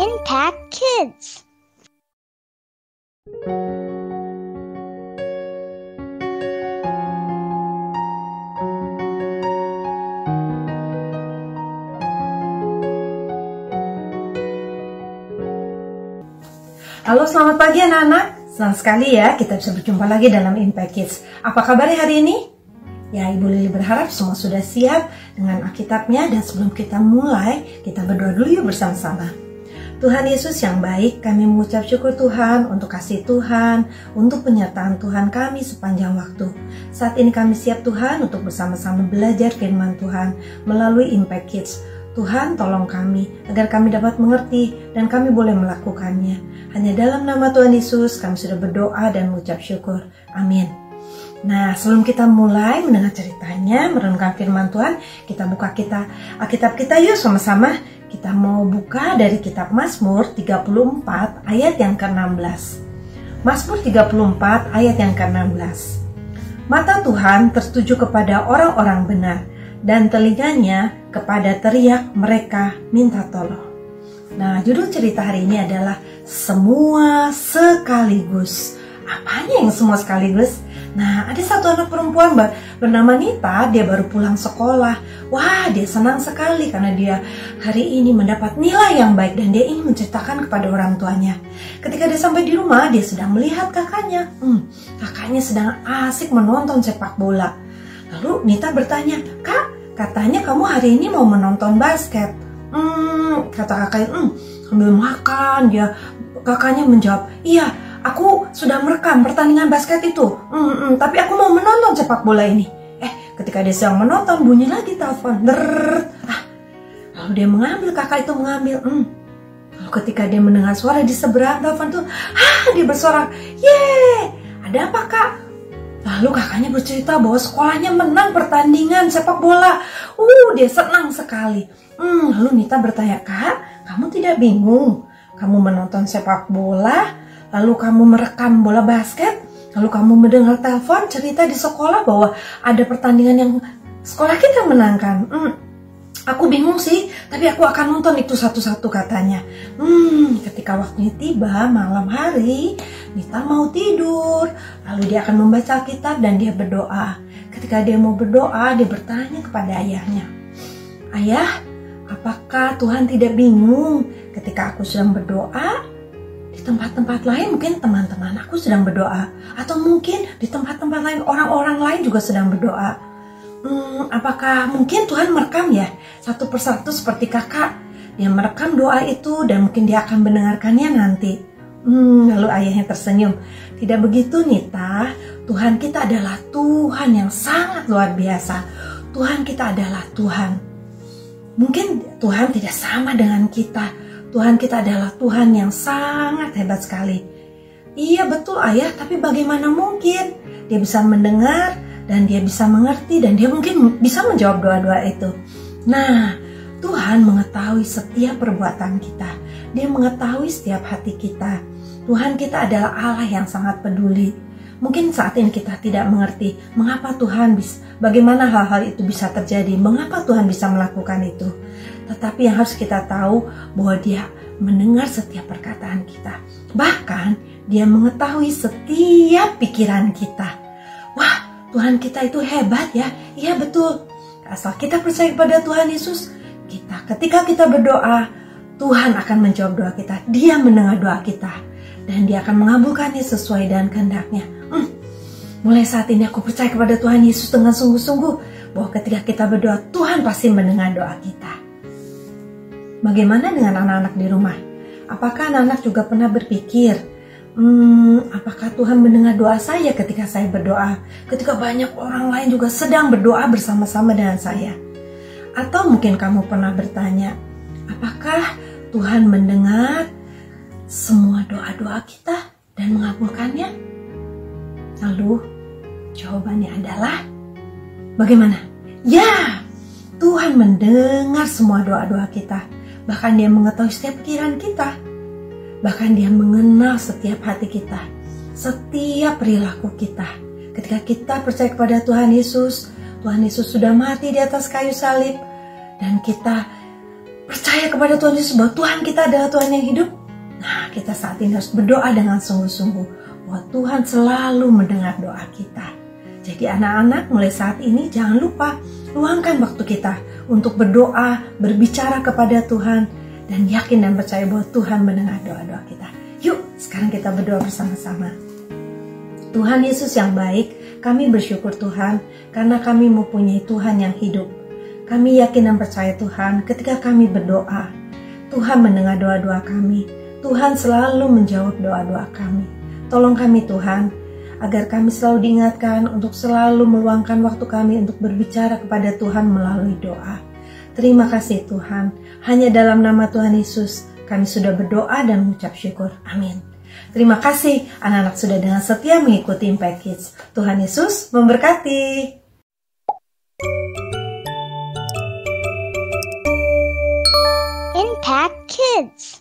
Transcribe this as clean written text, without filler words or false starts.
Impact Kids. Halo, selamat pagi anak-anak. Senang sekali ya kita bisa berjumpa lagi dalam Impact Kids. Apa kabarnya hari ini? Ya, Ibu Lili berharap semua sudah siap dengan Alkitabnya, dan sebelum kita mulai, kita berdoa dulu yuk bersama-sama. Tuhan Yesus yang baik, kami mengucap syukur Tuhan untuk kasih Tuhan, untuk penyertaan Tuhan kami sepanjang waktu. Saat ini kami siap Tuhan untuk bersama-sama belajar firman Tuhan melalui Impact Kids. Tuhan tolong kami agar kami dapat mengerti dan kami boleh melakukannya. Hanya dalam nama Tuhan Yesus kami sudah berdoa dan mengucap syukur. Amin. Nah, sebelum kita mulai mendengar ceritanya, merenungkan firman Tuhan, kita buka Alkitab kita yuk sama-sama. Kita mau buka dari kitab Mazmur 34 ayat yang ke-16. Mazmur 34 ayat yang ke-16. Mata Tuhan tertuju kepada orang-orang benar, dan telinganya kepada teriak mereka minta tolong. Nah, judul cerita hari ini adalah Semua Sekaligus. Apanya yang semua sekaligus? Nah, ada satu anak perempuan bernama Nita, dia baru pulang sekolah. Wah, dia senang sekali karena dia hari ini mendapat nilai yang baik dan dia ingin menceritakan kepada orang tuanya. Ketika dia sampai di rumah, dia sedang melihat kakaknya. Kakaknya sedang asik menonton sepak bola. Lalu Nita bertanya, "Kak, katanya kamu hari ini mau menonton basket." Kata kakaknya, sambil makan kakaknya menjawab, "Iya, aku sudah merekam pertandingan basket itu. Tapi aku mau menonton sepak bola ini." Ketika dia sedang menonton, bunyi lagi telepon. Lalu dia mengambil, kakak itu mengambil. Lalu ketika dia mendengar suara di seberang telepon tuh, dia bersorak, "Yeay, ada apa kak?" Lalu kakaknya bercerita bahwa sekolahnya menang pertandingan sepak bola. Dia senang sekali. Lalu Nita bertanya, "Kak, kamu tidak bingung? Kamu menonton sepak bola, lalu kamu merekam bola basket, lalu kamu mendengar telepon cerita di sekolah bahwa ada pertandingan yang sekolah kita menangkan." "Aku bingung sih, tapi aku akan nonton itu satu-satu," katanya. Ketika waktunya tiba, malam hari, Nita mau tidur. Lalu dia akan membaca Alkitab dan dia berdoa. Ketika dia mau berdoa, dia bertanya kepada ayahnya, "Ayah, apakah Tuhan tidak bingung ketika aku sedang berdoa? Di tempat-tempat lain mungkin teman-teman aku sedang berdoa, atau mungkin di tempat-tempat lain orang-orang lain juga sedang berdoa. Apakah mungkin Tuhan merekam ya satu persatu seperti kakak? Dia merekam doa itu dan mungkin dia akan mendengarkannya nanti." Lalu ayahnya tersenyum. "Tidak begitu Nita, Tuhan kita adalah Tuhan yang sangat luar biasa. Tuhan kita adalah Tuhan. Mungkin Tuhan tidak sama dengan kita. Tuhan kita adalah Tuhan yang sangat hebat sekali." "Iya betul ayah, tapi bagaimana mungkin dia bisa mendengar dan dia bisa mengerti dan dia mungkin bisa menjawab doa-doa itu?" Nah, Tuhan mengetahui setiap perbuatan kita. Dia mengetahui setiap hati kita. Tuhan kita adalah Allah yang sangat peduli. Mungkin saat ini kita tidak mengerti mengapa bagaimana hal-hal itu bisa terjadi, mengapa Tuhan bisa melakukan itu. Tetapi yang harus kita tahu bahwa Dia mendengar setiap perkataan kita. Bahkan Dia mengetahui setiap pikiran kita. Wah, Tuhan kita itu hebat ya. Iya betul. Asal kita percaya kepada Tuhan Yesus, ketika kita berdoa, Tuhan akan menjawab doa kita. Dia mendengar doa kita dan Dia akan mengabulkannya sesuai dengan kehendak-Nya. Mulai saat ini aku percaya kepada Tuhan Yesus dengan sungguh-sungguh bahwa ketika kita berdoa, Tuhan pasti mendengar doa kita. Bagaimana dengan anak-anak di rumah? Apakah anak-anak juga pernah berpikir, apakah Tuhan mendengar doa saya ketika saya berdoa? Ketika banyak orang lain juga sedang berdoa bersama-sama dengan saya. Atau mungkin kamu pernah bertanya, apakah Tuhan mendengar semua doa-doa kita dan mengabulkannya? Lalu jawabannya adalah bagaimana? Ya, Tuhan mendengar semua doa-doa kita. Bahkan Dia mengetahui setiap pikiran kita. Bahkan Dia mengenal setiap hati kita, setiap perilaku kita. Ketika kita percaya kepada Tuhan Yesus sudah mati di atas kayu salib, dan kita percaya kepada Tuhan Yesus bahwa Tuhan kita adalah Tuhan yang hidup, nah kita saat ini harus berdoa dengan sungguh-sungguh bahwa Tuhan selalu mendengar doa kita. Jadi anak-anak, mulai saat ini jangan lupa luangkan waktu kita untuk berdoa, berbicara kepada Tuhan, dan yakin dan percaya bahwa Tuhan mendengar doa-doa kita. Yuk, sekarang kita berdoa bersama-sama. Tuhan Yesus yang baik, kami bersyukur Tuhan karena kami mempunyai Tuhan yang hidup. Kami yakin dan percaya Tuhan ketika kami berdoa, Tuhan mendengar doa-doa kami. Tuhan selalu menjawab doa-doa kami. Tolong kami Tuhan, agar kami selalu diingatkan untuk selalu meluangkan waktu kami untuk berbicara kepada Tuhan melalui doa. Terima kasih Tuhan, hanya dalam nama Tuhan Yesus kami sudah berdoa dan mengucap syukur. Amin. Terima kasih anak-anak sudah dengan setia mengikuti Impact Kids. Tuhan Yesus memberkati. Impact Kids.